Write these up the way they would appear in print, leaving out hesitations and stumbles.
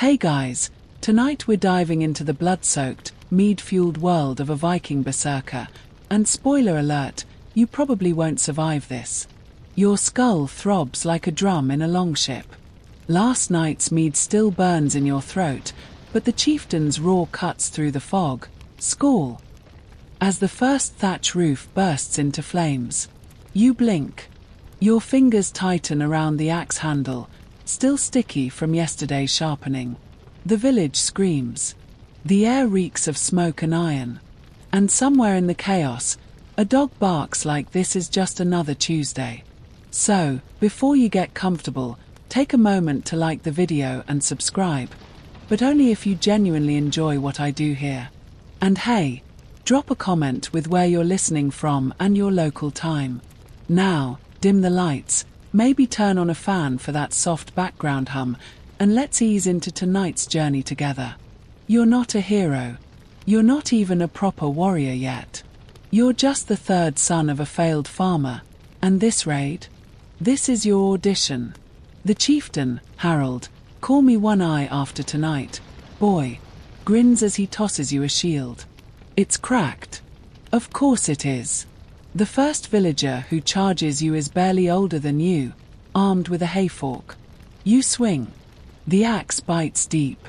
Hey guys, tonight we're diving into the blood-soaked, mead-fueled world of a Viking berserker, and spoiler alert, you probably won't survive this. Your skull throbs like a drum in a longship. Last night's mead still burns in your throat, but the chieftain's roar cuts through the fog. Squall! As the first thatch roof bursts into flames. You blink. Your fingers tighten around the axe handle, still sticky from yesterday's sharpening. The village screams. The air reeks of smoke and iron. And somewhere in the chaos, a dog barks like this is just another Tuesday. So, before you get comfortable, take a moment to like the video and subscribe, but only if you genuinely enjoy what I do here. And hey, drop a comment with where you're listening from and your local time. Now, dim the lights, maybe turn on a fan for that soft background hum, and let's ease into tonight's journey together. You're not a hero. You're not even a proper warrior yet. You're just the third son of a failed farmer. And this raid? This is your audition. The chieftain, Harold, call me One Eye after tonight, boy, grins as he tosses you a shield. It's cracked. Of course it is. The first villager who charges you is barely older than you, armed with a hayfork. You swing. The axe bites deep.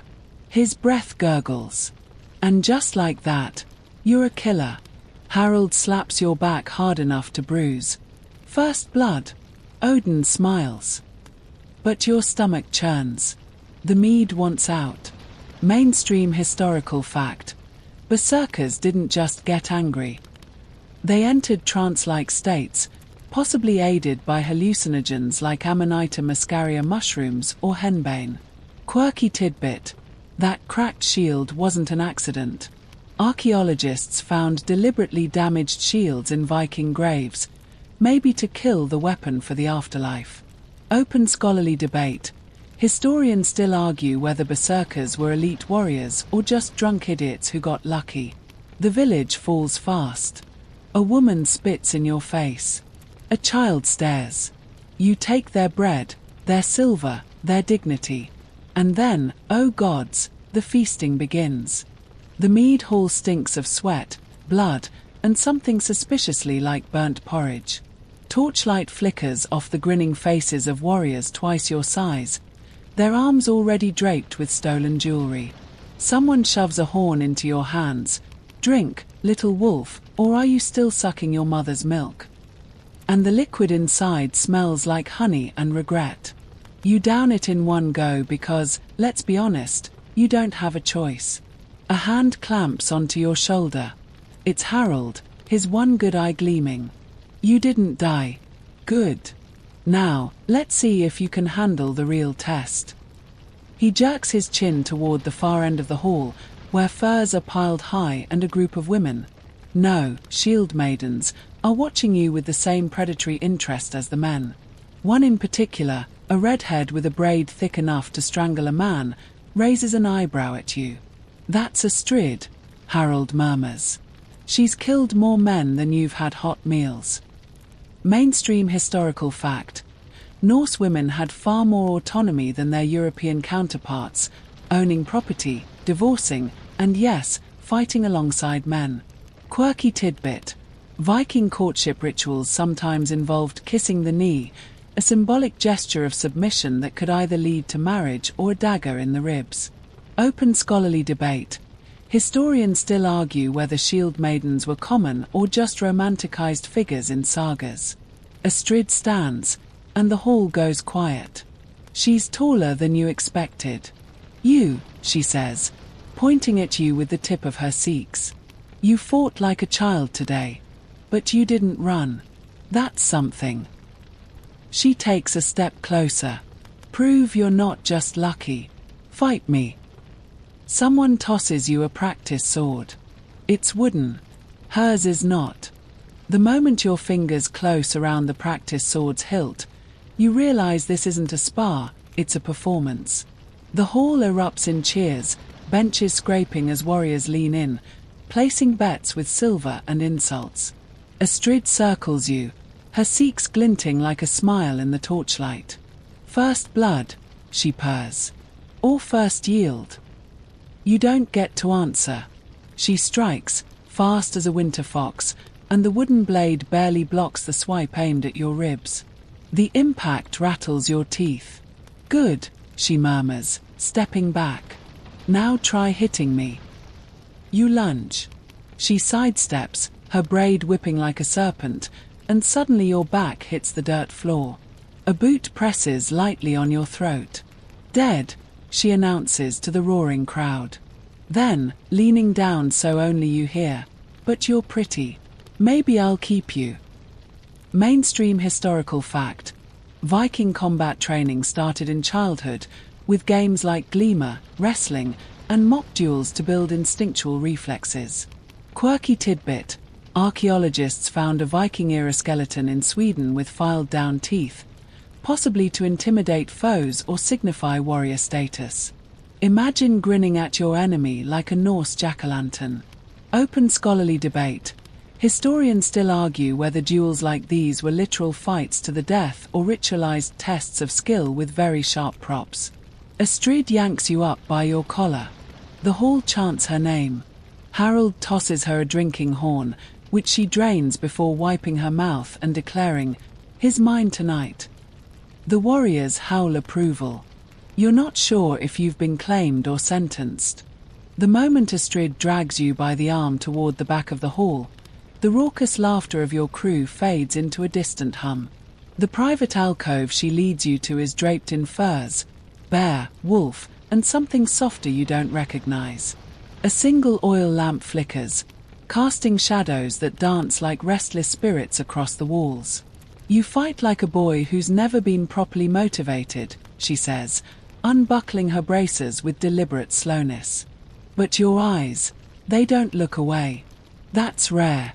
His breath gurgles. And just like that, you're a killer. Harold slaps your back hard enough to bruise. First blood. Odin smiles. But your stomach churns. The mead wants out. Mainstream historical fact. Berserkers didn't just get angry. They entered trance-like states, possibly aided by hallucinogens like Amanita muscaria mushrooms or henbane. Quirky tidbit. That cracked shield wasn't an accident. Archaeologists found deliberately damaged shields in Viking graves, maybe to kill the weapon for the afterlife. Open scholarly debate. Historians still argue whether berserkers were elite warriors or just drunk idiots who got lucky. The village falls fast. A woman spits in your face. A child stares. You take their bread, their silver, their dignity. And then, oh gods, the feasting begins. The mead hall stinks of sweat, blood, and something suspiciously like burnt porridge. Torchlight flickers off the grinning faces of warriors twice your size, their arms already draped with stolen jewelry. Someone shoves a horn into your hands. Drink, little wolf, or are you still sucking your mother's milk? And the liquid inside smells like honey and regret. You down it in one go because, let's be honest, you don't have a choice. A hand clamps onto your shoulder. It's Harold, his one good eye gleaming. You didn't die. Good. Now, let's see if you can handle the real test. He jerks his chin toward the far end of the hall, where furs are piled high and a group of women, no, shield maidens, are watching you with the same predatory interest as the men. One in particular, a redhead with a braid thick enough to strangle a man, raises an eyebrow at you. That's Astrid, Harold murmurs. She's killed more men than you've had hot meals. Mainstream historical fact. Norse women had far more autonomy than their European counterparts, owning property, divorcing, and yes, fighting alongside men. Quirky tidbit. Viking courtship rituals sometimes involved kissing the knee, a symbolic gesture of submission that could either lead to marriage or a dagger in the ribs. Open scholarly debate. Historians still argue whether shield maidens were common or just romanticized figures in sagas. Astrid stands, and the hall goes quiet. She's taller than you expected. You, she says, pointing at you with the tip of her seeks. You fought like a child today. But you didn't run. That's something. She takes a step closer. Prove you're not just lucky. Fight me. Someone tosses you a practice sword. It's wooden. Hers is not. The moment your fingers close around the practice sword's hilt, you realize this isn't a spar, it's a performance. The hall erupts in cheers, benches scraping as warriors lean in, placing bets with silver and insults. Astrid circles you, her cheeks glinting like a smile in the torchlight. First blood, she purrs. Or first yield? You don't get to answer. She strikes, fast as a winter fox, and the wooden blade barely blocks the swipe aimed at your ribs. The impact rattles your teeth. Good, she murmurs, stepping back. Now try hitting me. You lunge. She sidesteps, her braid whipping like a serpent, and suddenly your back hits the dirt floor. A boot presses lightly on your throat. Dead, she announces to the roaring crowd. Then, leaning down so only you hear, but you're pretty. Maybe I'll keep you. Mainstream historical fact. Viking combat training started in childhood, with games like Gleamer, wrestling, and mock duels to build instinctual reflexes. Quirky tidbit. Archaeologists found a Viking-era skeleton in Sweden with filed-down teeth, possibly to intimidate foes or signify warrior status. Imagine grinning at your enemy like a Norse jack-o'-lantern. Open scholarly debate. Historians still argue whether duels like these were literal fights to the death or ritualized tests of skill with very sharp props. Astrid yanks you up by your collar. The hall chants her name. Harold tosses her a drinking horn, which she drains before wiping her mouth and declaring, "His mine tonight." The warriors howl approval. You're not sure if you've been claimed or sentenced. The moment Astrid drags you by the arm toward the back of the hall, the raucous laughter of your crew fades into a distant hum. The private alcove she leads you to is draped in furs, bear, wolf, and something softer you don't recognize. A single oil lamp flickers, casting shadows that dance like restless spirits across the walls. You fight like a boy who's never been properly motivated, she says, unbuckling her braces with deliberate slowness. But your eyes, they don't look away. That's rare.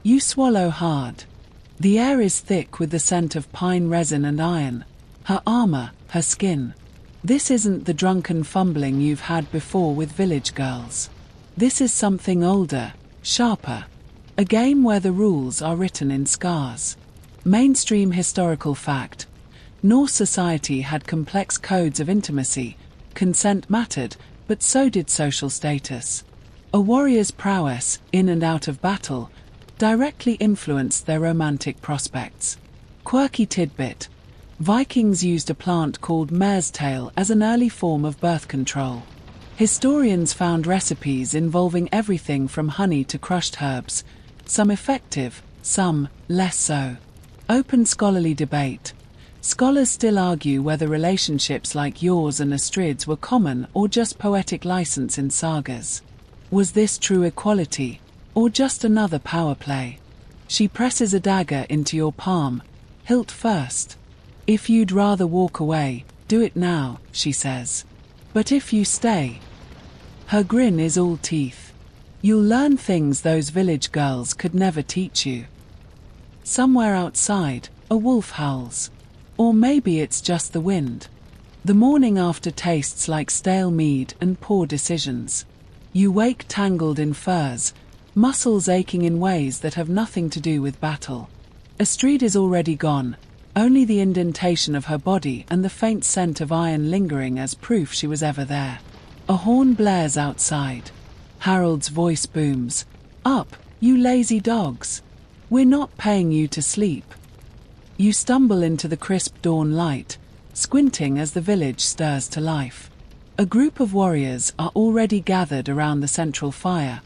You swallow hard. The air is thick with the scent of pine resin and iron, her armor, her skin. This isn't the drunken fumbling you've had before with village girls. This is something older, sharper. A game where the rules are written in scars. Mainstream historical fact. Norse society had complex codes of intimacy. Consent mattered, but so did social status. A warrior's prowess, in and out of battle, directly influenced their romantic prospects. Quirky tidbit. Vikings used a plant called mare's tail as an early form of birth control. Historians found recipes involving everything from honey to crushed herbs, some effective, some less so. Open scholarly debate. Scholars still argue whether relationships like yours and Astrid's were common or just poetic license in sagas. Was this true equality, or just another power play? She presses a dagger into your palm, hilt first. If you'd rather walk away, do it now, she says. But if you stay... Her grin is all teeth. You'll learn things those village girls could never teach you. Somewhere outside, a wolf howls. Or maybe it's just the wind. The morning after tastes like stale mead and poor decisions. You wake tangled in furs, muscles aching in ways that have nothing to do with battle. Astrid is already gone, only the indentation of her body and the faint scent of iron lingering as proof she was ever there. A horn blares outside. Harold's voice booms. Up, you lazy dogs. We're not paying you to sleep. You stumble into the crisp dawn light, squinting as the village stirs to life. A group of warriors are already gathered around the central fire,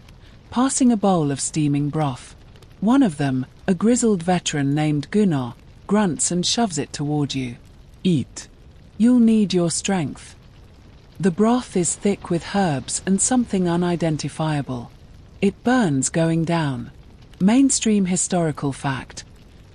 passing a bowl of steaming broth. One of them, a grizzled veteran named Gunnar, grunts and shoves it toward you. Eat. You'll need your strength. The broth is thick with herbs and something unidentifiable. It burns going down. Mainstream historical fact.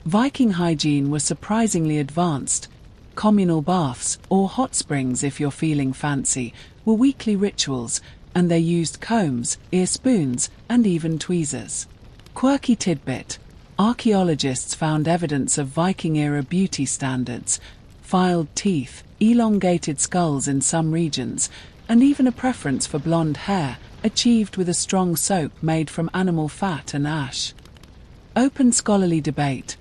Viking hygiene was surprisingly advanced. Communal baths, or hot springs if you're feeling fancy, were weekly rituals, and they used combs, ear spoons, and even tweezers. Quirky tidbit. Archaeologists found evidence of Viking-era beauty standards, filed teeth, elongated skulls in some regions, and even a preference for blonde hair, achieved with a strong soap made from animal fat and ash. Open scholarly debate.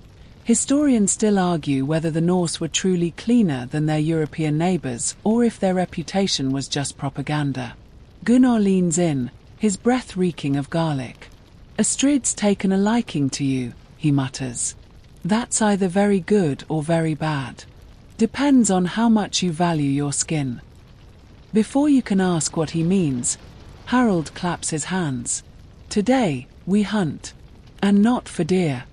Historians still argue whether the Norse were truly cleaner than their European neighbors or if their reputation was just propaganda. Gunnar leans in, his breath reeking of garlic. Astrid's taken a liking to you, he mutters. That's either very good or very bad. Depends on how much you value your skin. Before you can ask what he means, Harold claps his hands. Today, we hunt. And not for deer.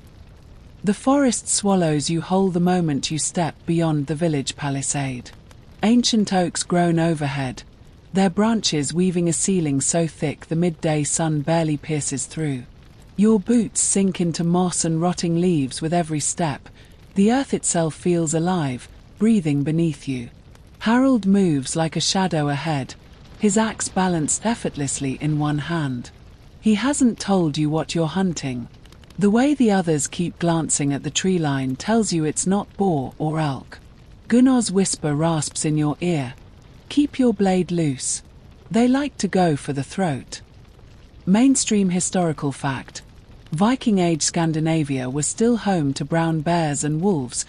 The forest swallows you whole the moment you step beyond the village palisade. Ancient oaks grown overhead, their branches weaving a ceiling so thick the midday sun barely pierces through. Your boots sink into moss and rotting leaves with every step. The earth itself feels alive, breathing beneath you. Harold moves like a shadow ahead, his axe balanced effortlessly in one hand. He hasn't told you what you're hunting. The way the others keep glancing at the tree line tells you it's not boar or elk. Gunnar's whisper rasps in your ear. Keep your blade loose. They like to go for the throat. Mainstream historical fact. Viking Age Scandinavia was still home to brown bears and wolves,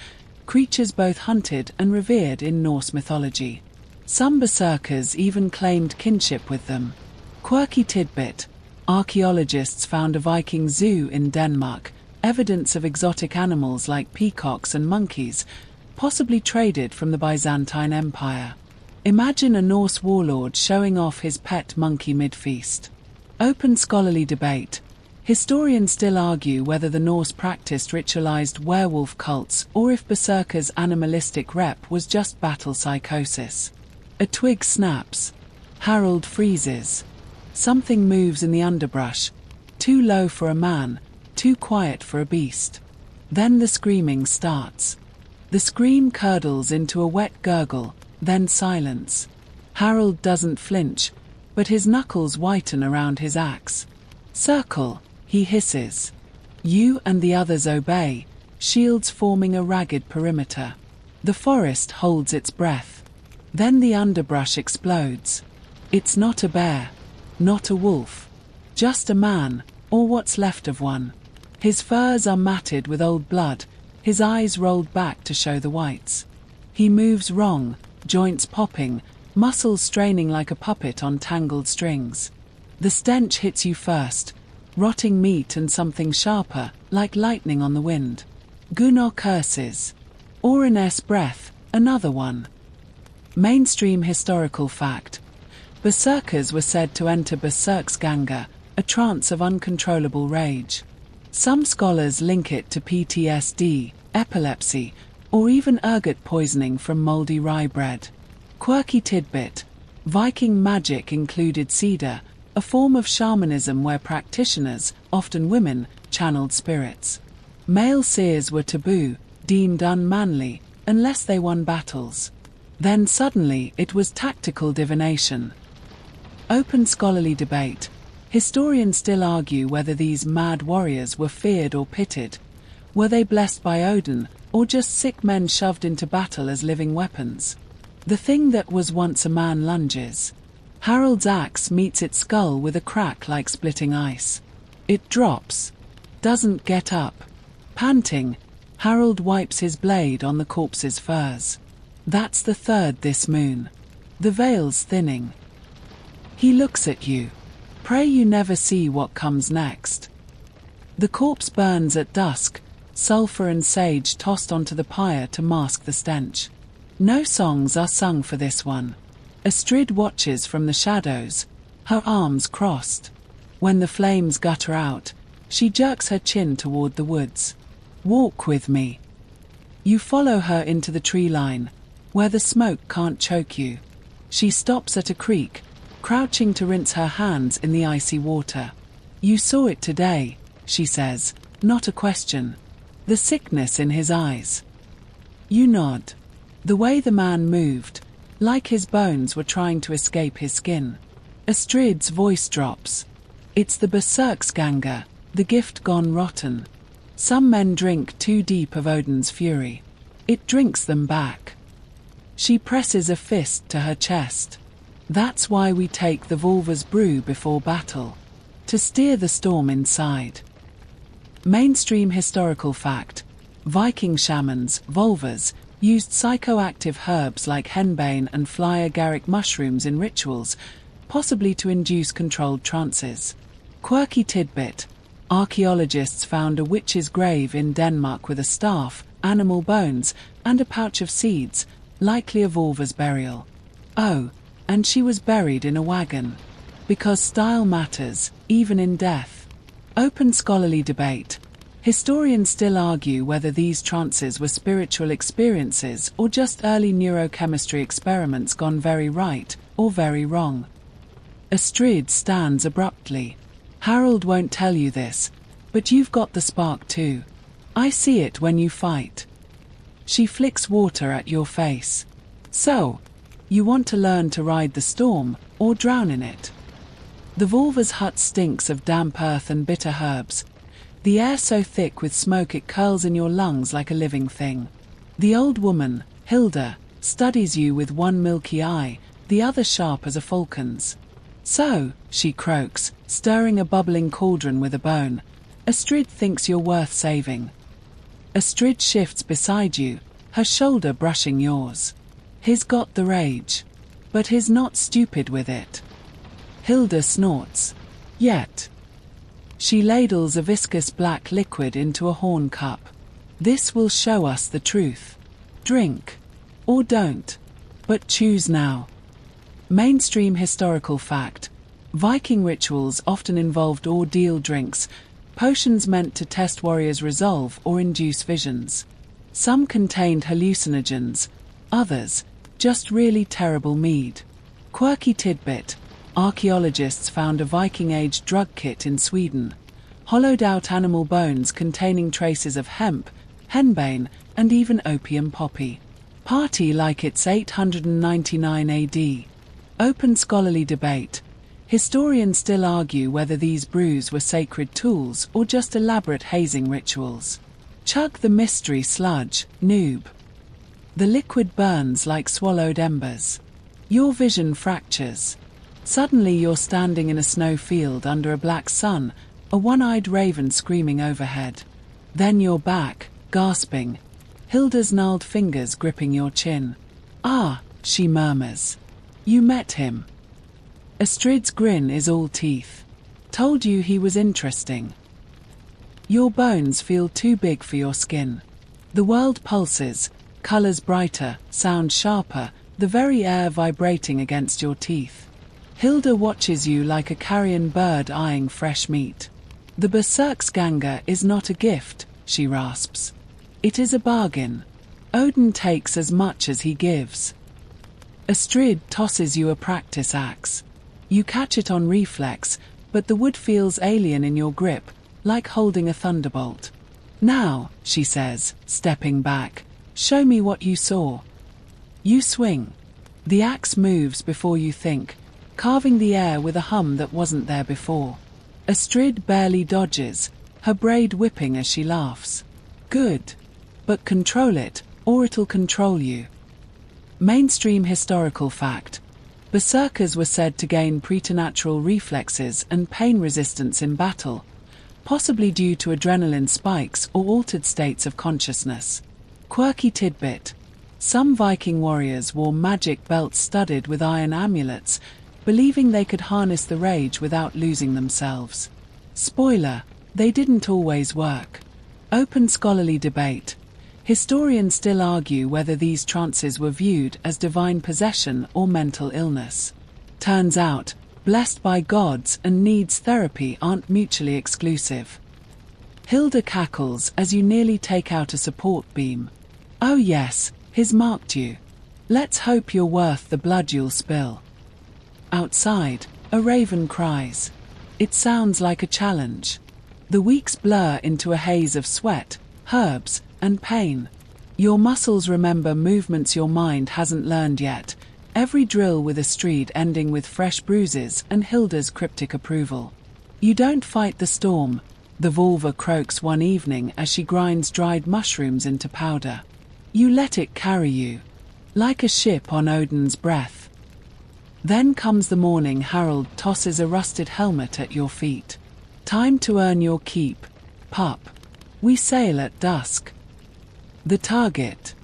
creatures both hunted and revered in Norse mythology. Some berserkers even claimed kinship with them. Quirky tidbit. Archaeologists found a Viking zoo in Denmark, evidence of exotic animals like peacocks and monkeys, possibly traded from the Byzantine Empire. Imagine a Norse warlord showing off his pet monkey mid-feast. Open scholarly debate. Historians still argue whether the Norse practiced ritualized werewolf cults or if Berserker's animalistic rep was just battle psychosis. A twig snaps. Harold freezes. Something moves in the underbrush, too low for a man, too quiet for a beast. Then the screaming starts. The scream curdles into a wet gurgle, then silence. Harold doesn't flinch, but his knuckles whiten around his axe. Circle, he hisses. You and the others obey, shields forming a ragged perimeter. The forest holds its breath. Then the underbrush explodes. It's not a bear. Not a wolf. Just a man, or what's left of one. His furs are matted with old blood, his eyes rolled back to show the whites. He moves wrong, joints popping, muscles straining like a puppet on tangled strings. The stench hits you first, rotting meat and something sharper, like lightning on the wind. Gunnar curses. Orin's breath, another one. Mainstream historical fact. Berserkers were said to enter Berserksganga, a trance of uncontrollable rage. Some scholars link it to PTSD, epilepsy, or even ergot poisoning from moldy rye bread. Quirky tidbit. Viking magic included cedar, a form of shamanism where practitioners, often women, channeled spirits. Male seers were taboo, deemed unmanly, unless they won battles. Then suddenly it was tactical divination. Open scholarly debate. Historians still argue whether these mad warriors were feared or pitied. Were they blessed by Odin, or just sick men shoved into battle as living weapons? The thing that was once a man lunges. Harold's axe meets its skull with a crack like splitting ice. It drops. Doesn't get up. Panting, Harold wipes his blade on the corpse's furs. That's the third this moon. The veil's thinning. He looks at you. Pray you never see what comes next. The corpse burns at dusk, sulfur and sage tossed onto the pyre to mask the stench. No songs are sung for this one. Astrid watches from the shadows, her arms crossed. When the flames gutter out, she jerks her chin toward the woods. Walk with me. You follow her into the tree line, where the smoke can't choke you. She stops at a creek, crouching to rinse her hands in the icy water. You saw it today, she says, not a question. The sickness in his eyes. You nod. The way the man moved, like his bones were trying to escape his skin. Astrid's voice drops. It's the Berserksganga, the gift gone rotten. Some men drink too deep of Odin's fury. It drinks them back. She presses a fist to her chest. That's why we take the Volva's brew before battle. To steer the storm inside. Mainstream historical fact. Viking shamans, vulvas, used psychoactive herbs like henbane and fly agaric mushrooms in rituals, possibly to induce controlled trances. Quirky tidbit: archaeologists found a witch's grave in Denmark with a staff, animal bones, and a pouch of seeds, likely a vulva's burial. Oh, and she was buried in a wagon. Because style matters, even in death. Open scholarly debate. Historians still argue whether these trances were spiritual experiences or just early neurochemistry experiments gone very right or very wrong. Astrid stands abruptly. Harold won't tell you this, but you've got the spark too. I see it when you fight. She flicks water at your face. So, you want to learn to ride the storm, or drown in it? The vulva's hut stinks of damp earth and bitter herbs. The air so thick with smoke it curls in your lungs like a living thing. The old woman, Hilda, studies you with one milky eye, the other sharp as a falcon's. So, she croaks, stirring a bubbling cauldron with a bone, Astrid thinks you're worth saving. Astrid shifts beside you, her shoulder brushing yours. He's got the rage. But he's not stupid with it. Hilda snorts. Yet. She ladles a viscous black liquid into a horn cup. This will show us the truth. Drink. Or don't. But choose now. Mainstream historical fact. Viking rituals often involved ordeal drinks, potions meant to test warriors' resolve or induce visions. Some contained hallucinogens, others, just really terrible mead. Quirky tidbit. Archaeologists found a Viking-age drug kit in Sweden. Hollowed out animal bones containing traces of hemp, henbane, and even opium poppy. Party like it's 899 AD. Open scholarly debate. Historians still argue whether these brews were sacred tools or just elaborate hazing rituals. Chug the mystery sludge, noob. The liquid burns like swallowed embers. Your vision fractures. Suddenly you're standing in a snowfield under a black sun, a one-eyed raven screaming overhead. Then you're back, gasping. Hilda's gnarled fingers gripping your chin. Ah, she murmurs. You met him. Astrid's grin is all teeth. Told you he was interesting. Your bones feel too big for your skin. The world pulses, colors brighter, sound sharper, the very air vibrating against your teeth. Hilda watches you like a carrion bird eyeing fresh meat. The Berserksganger is not a gift, she rasps. It is a bargain. Odin takes as much as he gives. Astrid tosses you a practice axe. You catch it on reflex, but the wood feels alien in your grip, like holding a thunderbolt. Now, she says, stepping back, show me what you saw. You swing. The axe moves before you think, carving the air with a hum that wasn't there before. Astrid barely dodges, her braid whipping as she laughs. Good. But control it, or it'll control you. Mainstream historical fact. Berserkers were said to gain preternatural reflexes and pain resistance in battle, possibly due to adrenaline spikes or altered states of consciousness. Quirky tidbit. Some Viking warriors wore magic belts studded with iron amulets, believing they could harness the rage without losing themselves. Spoiler, they didn't always work. Open scholarly debate. Historians still argue whether these trances were viewed as divine possession or mental illness. Turns out, blessed by gods and needs therapy aren't mutually exclusive. Hilda cackles as you nearly take out a support beam. Oh yes, he's marked you. Let's hope you're worth the blood you'll spill. Outside, a raven cries. It sounds like a challenge. The weeks blur into a haze of sweat, herbs, and pain. Your muscles remember movements your mind hasn't learned yet, every drill with Astrid ending with fresh bruises and Hilda's cryptic approval. You don't fight the storm, the vulva croaks one evening as she grinds dried mushrooms into powder. You let it carry you. Like a ship on Odin's breath. Then comes the morning Harold tosses a rusted helmet at your feet. Time to earn your keep, pup. We sail at dusk. The target.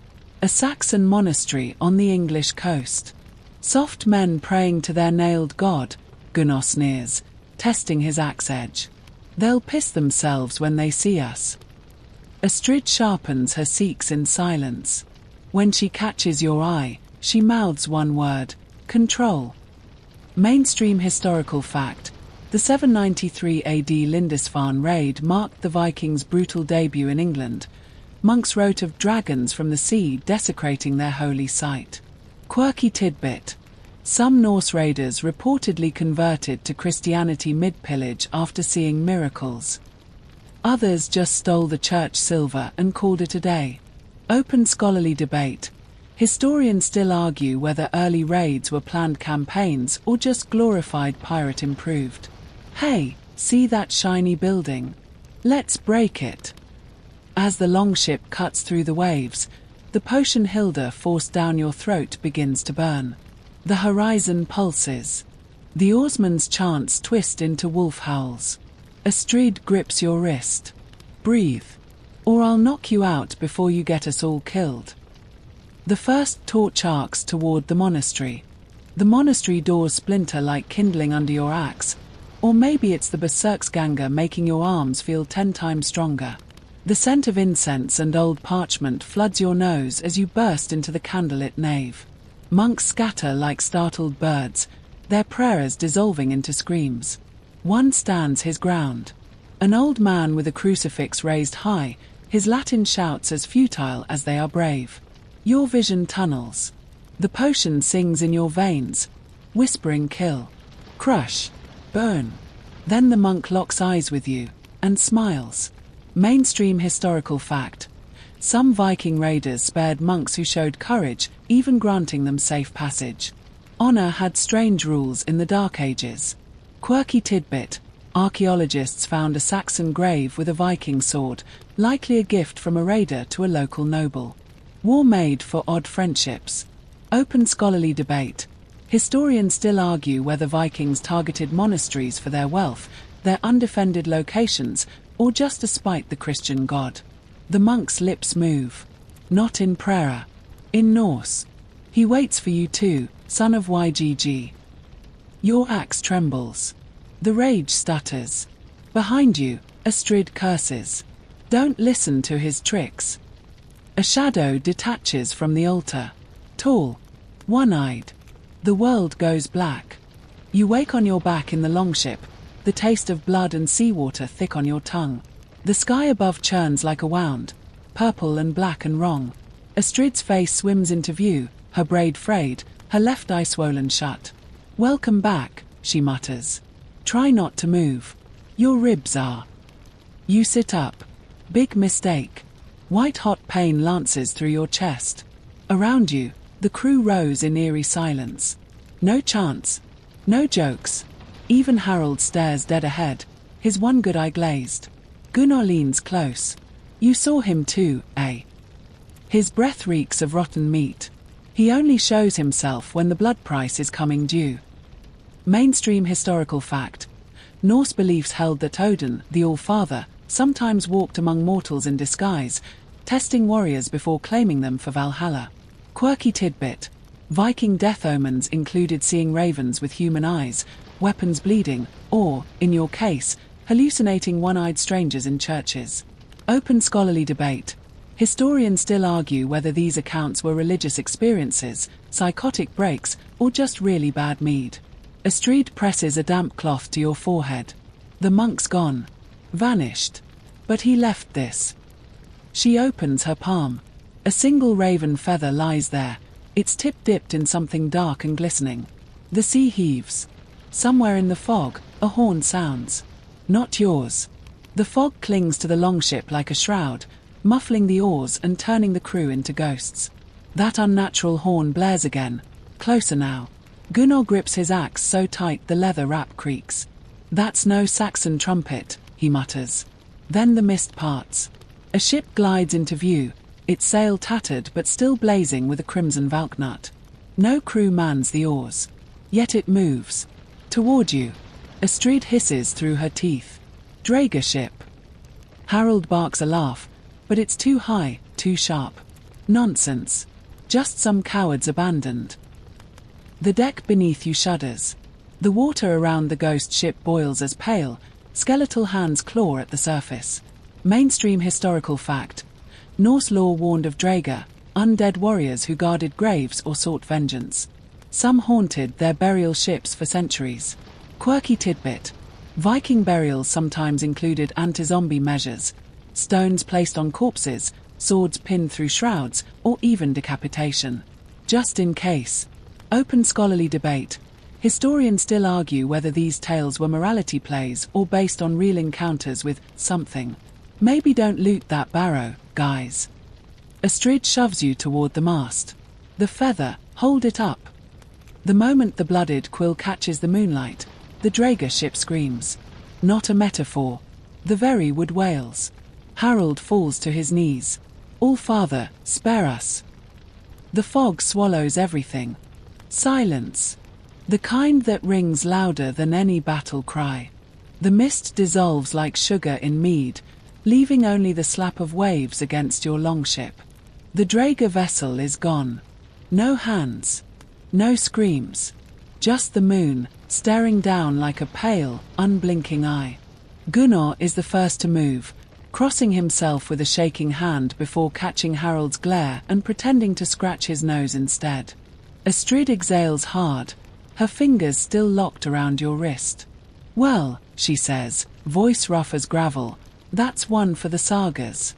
A Saxon monastery on the English coast. Soft men praying to their nailed god, Gunnar sneers, testing his axe edge. They'll piss themselves when they see us. Astrid sharpens her seeks in silence. When she catches your eye, she mouths one word: control. Mainstream historical fact. The 793 AD Lindisfarne raid marked the Vikings' brutal debut in England. Monks wrote of dragons from the sea desecrating their holy site. Quirky tidbit. Some Norse raiders reportedly converted to Christianity mid-pillage after seeing miracles. Others just stole the church silver and called it a day. Open scholarly debate. Historians still argue whether early raids were planned campaigns or just glorified pirate improved. Hey, see that shiny building? Let's break it. As the longship cuts through the waves, the potion Hilda forced down your throat begins to burn. The horizon pulses. The oarsman's chants twist into wolf howls. Astrid grips your wrist. Breathe, or I'll knock you out before you get us all killed. The first torch arcs toward the monastery. The monastery doors splinter like kindling under your axe, or maybe it's the Berserksganger making your arms feel 10 times stronger. The scent of incense and old parchment floods your nose as you burst into the candlelit nave. Monks scatter like startled birds, their prayers dissolving into screams. One stands his ground. An old man with a crucifix raised high, his Latin shouts as futile as they are brave. Your vision tunnels. The potion sings in your veins, whispering kill, crush, burn. Then the monk locks eyes with you, and smiles. Mainstream historical fact. Some Viking raiders spared monks who showed courage, even granting them safe passage. Honor had strange rules in the Dark Ages. Quirky tidbit. Archaeologists found a Saxon grave with a Viking sword, likely a gift from a raider to a local noble. War made for odd friendships. Open scholarly debate. Historians still argue whether Vikings targeted monasteries for their wealth, their undefended locations, or just to spite the Christian god. The monk's lips move. Not in prayer. In Norse. He waits for you too, son of YGG. Your axe trembles. The rage stutters. Behind you, Astrid curses. Don't listen to his tricks. A shadow detaches from the altar. Tall. One-eyed. The world goes black. You wake on your back in the longship, the taste of blood and seawater thick on your tongue. The sky above churns like a wound, purple and black and wrong. Astrid's face swims into view, her braid frayed, her left eye swollen shut. Welcome back, she mutters. Try not to move. Your ribs are. You sit up. Big mistake. White-hot pain lances through your chest. Around you, the crew rows in eerie silence. No chants. No jokes. Even Harold stares dead ahead, his one good eye glazed. Gunnar leans close. You saw him too, eh? His breath reeks of rotten meat. He only shows himself when the blood price is coming due. Mainstream historical fact. Norse beliefs held that Odin, the All-Father, sometimes walked among mortals in disguise, testing warriors before claiming them for Valhalla. Quirky tidbit. Viking death omens included seeing ravens with human eyes, weapons bleeding, or, in your case, hallucinating one-eyed strangers in churches. Open scholarly debate. Historians still argue whether these accounts were religious experiences, psychotic breaks, or just really bad mead. Astrid presses a damp cloth to your forehead. The monk's gone. Vanished. But he left this. She opens her palm. A single raven feather lies there, its tip dipped in something dark and glistening. The sea heaves. Somewhere in the fog, a horn sounds. Not yours. The fog clings to the longship like a shroud, muffling the oars and turning the crew into ghosts. That unnatural horn blares again, closer now. Gunnar grips his axe so tight the leather wrap creaks. That's no Saxon trumpet, he mutters. Then the mist parts. A ship glides into view, its sail tattered but still blazing with a crimson valknut. No crew mans the oars. Yet it moves. Toward you. Astrid hisses through her teeth. Drager ship. Harold barks a laugh, but it's too high, too sharp. Nonsense. Just some cowards abandoned. The deck beneath you shudders. The water around the ghost ship boils as pale, skeletal hands claw at the surface. Mainstream historical fact. Norse lore warned of Draugr, undead warriors who guarded graves or sought vengeance. Some haunted their burial ships for centuries. Quirky tidbit. Viking burials sometimes included anti-zombie measures, stones placed on corpses, swords pinned through shrouds, or even decapitation. Just in case. Open scholarly debate. Historians still argue whether these tales were morality plays or based on real encounters with something. Maybe don't loot that barrow, guys. Astrid shoves you toward the mast. The feather, hold it up. The moment the blooded quill catches the moonlight, the Draugr ship screams. Not a metaphor. The very wood wails. Harold falls to his knees. All-Father, spare us. The fog swallows everything. Silence. The kind that rings louder than any battle cry. The mist dissolves like sugar in mead, leaving only the slap of waves against your longship. The Draugr vessel is gone. No hands. No screams. Just the moon, staring down like a pale, unblinking eye. Gunnar is the first to move, crossing himself with a shaking hand before catching Harold's glare and pretending to scratch his nose instead. Astrid exhales hard, her fingers still locked around your wrist. Well, she says, voice rough as gravel, that's one for the sagas.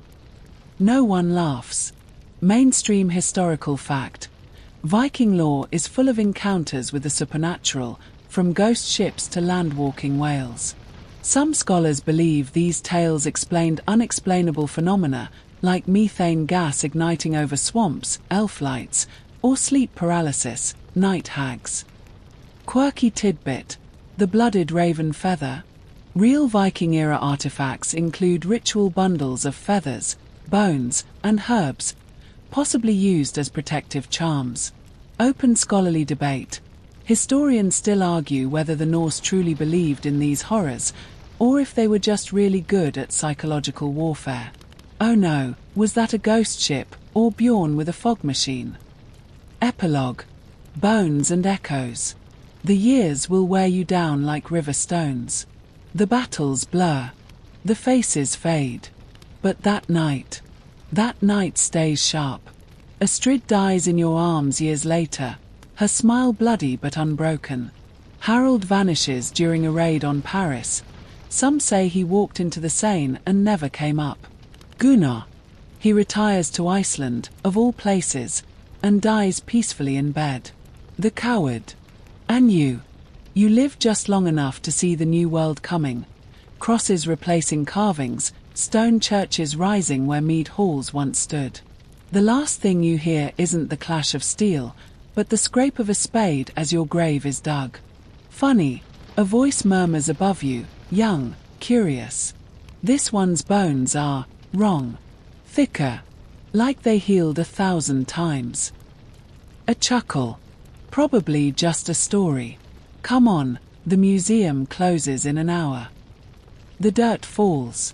No one laughs. Mainstream historical fact. Viking lore is full of encounters with the supernatural, from ghost ships to land-walking whales. Some scholars believe these tales explained unexplainable phenomena, like methane gas igniting over swamps, elf lights, or sleep paralysis, night hags. Quirky tidbit. The blooded raven feather. Real Viking-era artifacts include ritual bundles of feathers, bones, and herbs, possibly used as protective charms. Open scholarly debate. Historians still argue whether the Norse truly believed in these horrors, or if they were just really good at psychological warfare. Oh no, was that a ghost ship, or Bjorn with a fog machine? Epilogue. Bones and echoes. The years will wear you down like river stones. The battles blur. The faces fade. But that night stays sharp. Astrid dies in your arms years later, her smile bloody but unbroken. Harold vanishes during a raid on Paris. Some say he walked into the Seine and never came up. Gunnar. He retires to Iceland, of all places, and dies peacefully in bed. The coward. And you live just long enough to see the new world coming. Crosses replacing carvings, stone churches rising where mead halls once stood. The last thing you hear isn't the clash of steel, but the scrape of a spade as your grave is dug. Funny, a voice murmurs above you, young, curious. This one's bones are wrong. Thicker. Like they healed 1,000 times. A chuckle. Probably just a story. Come on, the museum closes in an hour. The dirt falls.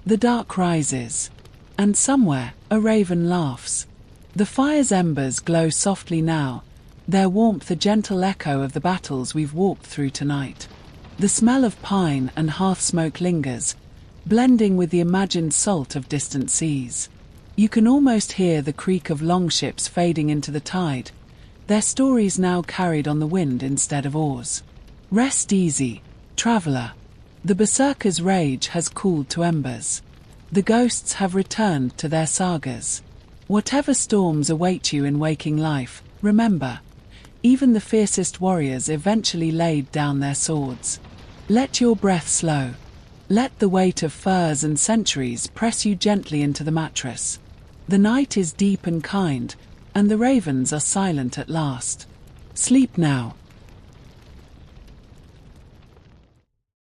The dark rises. And somewhere, a raven laughs. The fire's embers glow softly now, their warmth a gentle echo of the battles we've walked through tonight. The smell of pine and hearth smoke lingers, blending with the imagined salt of distant seas. You can almost hear the creak of longships fading into the tide, their stories now carried on the wind instead of oars. Rest easy, traveller. The Berserker's rage has cooled to embers. The ghosts have returned to their sagas. Whatever storms await you in waking life, remember, even the fiercest warriors eventually laid down their swords. Let your breath slow. Let the weight of furs and centuries press you gently into the mattress. The night is deep and kind, and the ravens are silent at last. Sleep now.